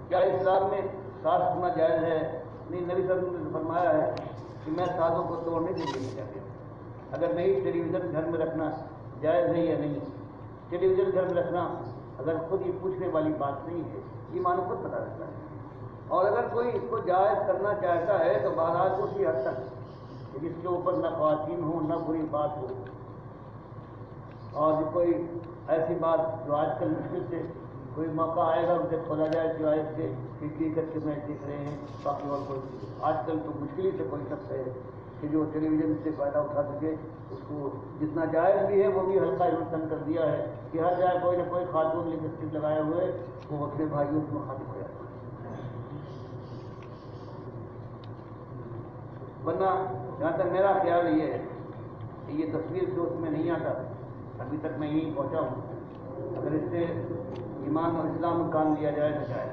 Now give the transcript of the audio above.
کیا اسلام میں ساز سننا جائز ہے؟ نہیں، نبی صلی اللہ علیہ وسلم نے فرمایا ہے کہ میں سازوں کو توڑنے کے لیے نہیں چاہتی. اگر نہیں، ٹیلی ویژن گھر میں رکھنا جائز ہے یا نہیں؟ ٹیلی ویژن گھر میں رکھنا اگر خود یہ پوچھنے والی بات نہیں ہے، ایمان خود پتہ رہتا ہے. اور اگر کوئی اس کو جائز کرنا چاہتا ہے تو بہرحال اسی حد تک جس کے اوپر نہ خواتین ہوں نہ بری بات ہو، اور کوئی ایسی بات جو آج کل مشکل سے کوئی موقع آئے گا اسے کھولا جائے سوائے اس کے کرکٹ کے میچ دیکھ رہے ہیں، باقی اور کوئی آج کل تو مشکل ہی سے کوئی شخص ہے کہ جو ٹیلی ویژن سے فائدہ اٹھا سکے. اس کو جتنا جائز بھی ہے وہ بھی ہلکا تنگ کر دیا ہے کہ ہر جگہ کوئی نہ کوئی خاتون لپسٹک لگائے ہوئے وہ اپنے بھائیوں کو مخاطب ہو جاتا ہے. ورنہ جہاں تک میرا خیال یہ ہے کہ یہ تصویر جو اس میں نہیں آتا، ابھی تک میں یہیں پہنچا ہوں، اگر اس سے ایمان اور اسلام کو کام لیا جائے تو جائے.